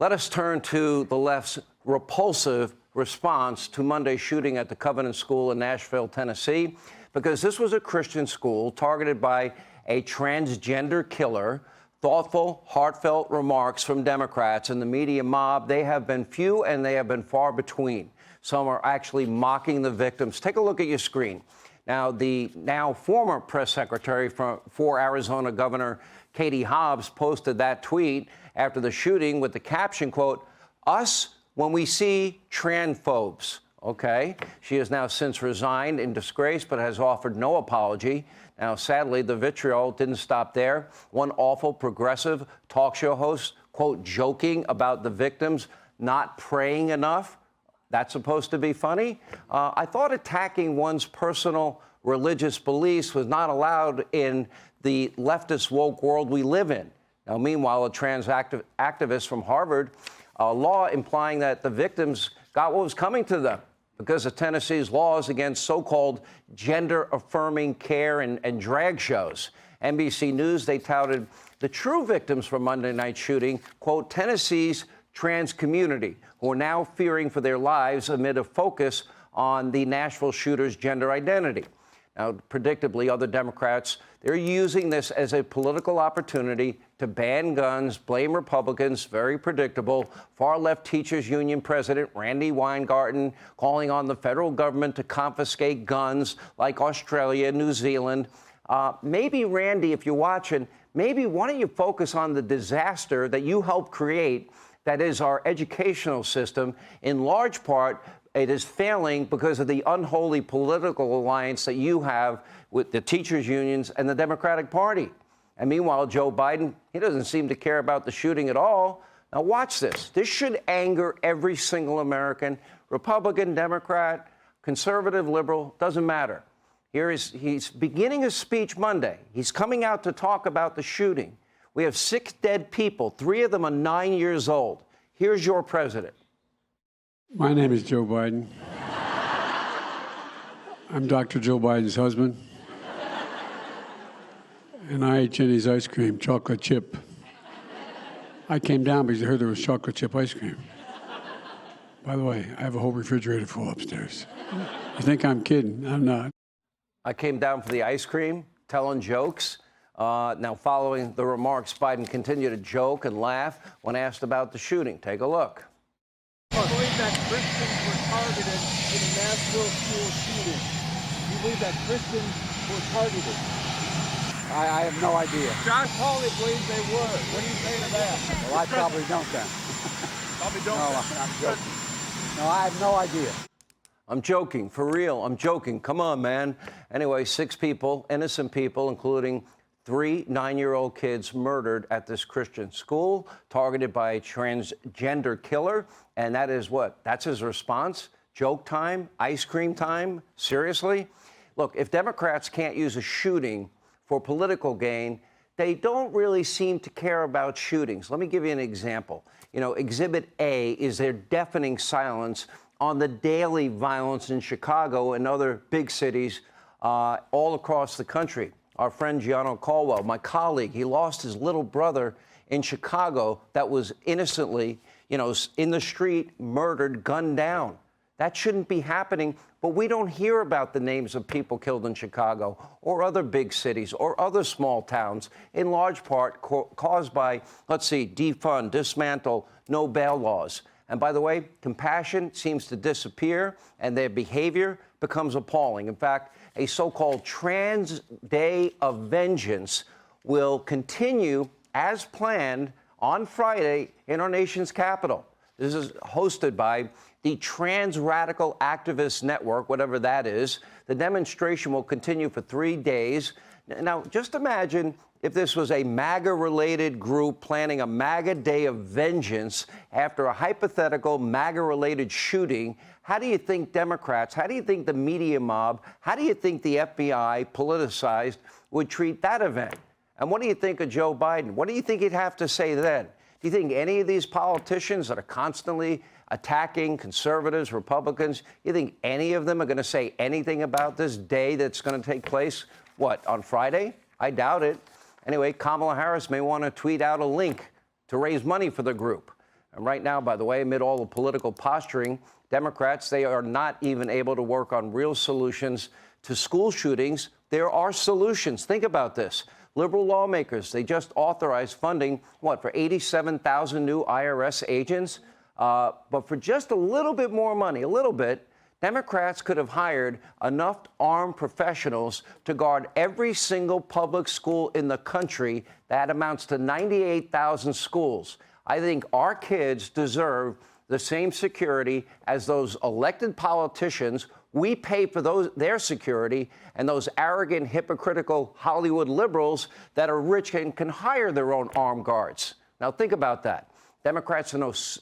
Let us turn to the left's repulsive response to Monday's shooting at the Covenant School in Nashville, Tennessee, because this was a Christian school targeted by a transgender killer. Thoughtful, heartfelt remarks from Democrats and the media mob, they have been few and they have been far between. Some are actually mocking the victims. Take a look at your screen. Now, the now former press secretary for Arizona Governor Katie Hobbs posted that tweet after the shooting with the caption, quote, "Us when we see transphobes." Okay. She has now since resigned in disgrace, but has offered no apology. Now, sadly, the vitriol didn't stop there. One awful progressive talk show host, quote, joking about the victims not praying enough. That's supposed to be funny? I thought attacking one's personal religious beliefs was not allowed in the leftist woke world we live in. Now, meanwhile, a trans activist from Harvard, a law implying that the victims got what was coming to them because of Tennessee's laws against so-called gender-affirming care and drag shows. NBC News, they touted the true victims from Monday night's shooting, quote, Tennessee's trans community, who are now fearing for their lives amid a focus on the Nashville shooter's gender identity. Now, predictably, other Democrats, they're using this as a political opportunity to ban guns, blame Republicans, very predictable. Far-left teachers union president Randy Weingarten calling on the federal government to confiscate guns like Australia, New Zealand. Maybe, Randy, if you're watching, maybe why don't you focus on the disaster that you helped create, that is our educational system, in large part. It is failing because of the unholy political alliance that you have with the teachers' unions and the Democratic Party. And meanwhile, Joe Biden, he doesn't seem to care about the shooting at all. Now, watch this. This should anger every single American, Republican, Democrat, conservative, liberal, doesn't matter. He's beginning his speech Monday. He's coming out to talk about the shooting. We have 6 dead people. 3 of them are 9 years old. Here's your president. My name is Joe Biden. I'm Dr. Joe Biden's husband. And I ate Jenny's ice cream, chocolate chip. I came down because I heard there was chocolate chip ice cream. By the way, I have a whole refrigerator full upstairs. You think I'm kidding? I'm not. I came down for the ice cream, telling jokes. Now, following the remarks, Biden continued to joke and laugh when asked about the shooting. Take a look. I believe that Christians were targeted in a Nashville school shooting. You believe that Christians were targeted? I have no idea. Josh Hawley believes they were. What do you say to that? Well, I probably don't then. Probably don't. No, I'm joking. No, I have no idea. I'm joking, for real. I'm joking. Come on, man. Anyway, 6 people, innocent people, including 3 9-year-old kids murdered at this Christian school, targeted by a transgender killer. And that is what? That's his response? Joke time? Ice cream time? Seriously? Look, if Democrats can't use a shooting for political gain, they don't really seem to care about shootings. Let me give you an example. You know, Exhibit A is their deafening silence on the daily violence in Chicago and other big cities all across the country. Our friend Gianno Caldwell, my colleague, he lost his little brother in Chicago that was innocently, in the street, murdered, gunned down. That shouldn't be happening, but we don't hear about the names of people killed in Chicago or other big cities or other small towns, in large part caused by, let's see, defund, dismantle, no bail laws. And by the way, compassion seems to disappear and their behavior becomes appalling. In fact, a so-called Trans Day of Vengeance will continue as planned on Friday in our nation's capital. This is hosted by the Trans Radical Activist Network, whatever that is. The demonstration will continue for 3 days. Now, just imagine if this was a MAGA-related group planning a MAGA Day of Vengeance after a hypothetical MAGA-related shooting. How do you think Democrats, how do you think the media mob, how do you think the FBI, politicized, would treat that event? And what do you think of Joe Biden? What do you think he'd have to say then? Do you think any of these politicians that are constantly attacking conservatives, Republicans, you think any of them are going to say anything about this day that's going to take place, what, on Friday? I doubt it. Anyway, Kamala Harris may want to tweet out a link to raise money for the group. And right now, by the way, amid all the political posturing, Democrats, they are not even able to work on real solutions to school shootings. There are solutions. Think about this. Liberal lawmakers, they just authorized funding, for 87,000 new IRS agents? But for just a little bit more money, Democrats could have hired enough armed professionals to guard every single public school in the country. That amounts to 98,000 schools. I think our kids deserve the same security as those elected politicians. We pay for their security, and those arrogant, hypocritical Hollywood liberals that are rich and can hire their own armed guards. Now, think about that. Democrats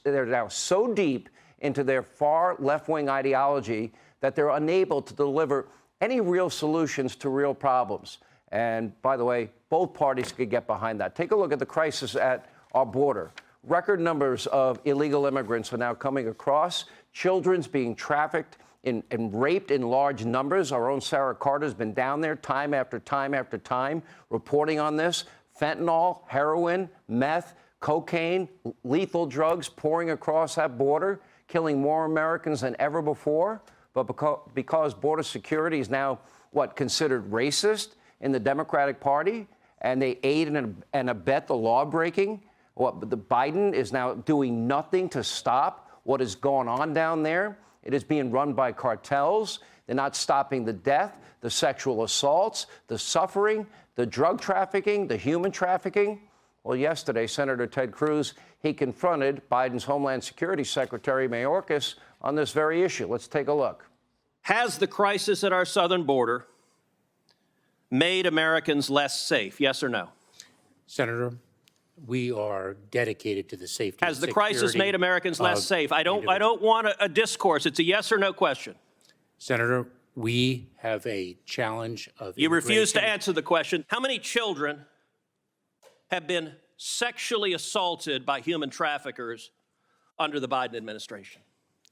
they're now so deep into their far left-wing ideology that they're unable to deliver any real solutions to real problems. And by the way, both parties could get behind that. Take a look at the crisis at our border. Record numbers of illegal immigrants are now coming across. Children's being trafficked and raped in large numbers. Our own Sarah Carter's been down there time after time after time reporting on this. Fentanyl, heroin, meth, cocaine, lethal drugs pouring across that border, killing more Americans than ever before. But because border security is now, considered racist in the Democratic Party, and they aid and abet the law breaking, the Biden is now doing nothing to stop what is going on down there. It is being run by cartels. They're not stopping the death, the sexual assaults, the suffering, the drug trafficking, the human trafficking. Well, yesterday, Senator Ted Cruz, he confronted Biden's Homeland Security Secretary Mayorkas on this very issue. Let's take a look. Has the crisis at our southern border made Americans less safe? Yes or no? Senator, we are dedicated to the safety and Has the crisis made Americans less safe? I don't want a discourse. It's a yes or no question. Senator, we have a challenge of You refuse to answer the question. How many children have been sexually assaulted by human traffickers under the Biden administration?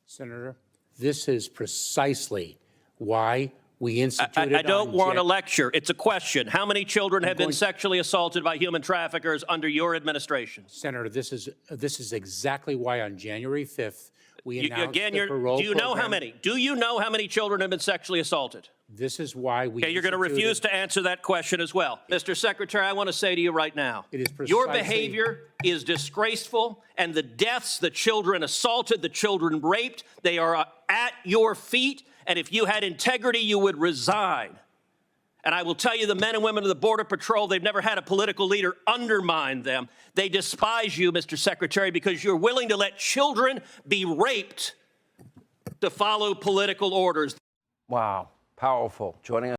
Senator, this is precisely why we instituted I don't want a lecture. It's a question. How many children have been sexually assaulted by human traffickers under your administration? Senator, this is exactly why on January 5th we announced the parole do you know program. how many? Do you know how many children have been sexually assaulted? This is why we Okay, you're going to refuse to answer that question as well. Mr. Secretary, I want to say to you right now, It is your precisely- behavior is disgraceful, and the deaths, the children assaulted, the children raped, they are at your feet, and if you had integrity, you would resign. And I will tell you, the men and women of the Border Patrol, they've never had a political leader undermine them. They despise you, Mr. Secretary, because you're willing to let children be raped to follow political orders. Wow, powerful. Joining us.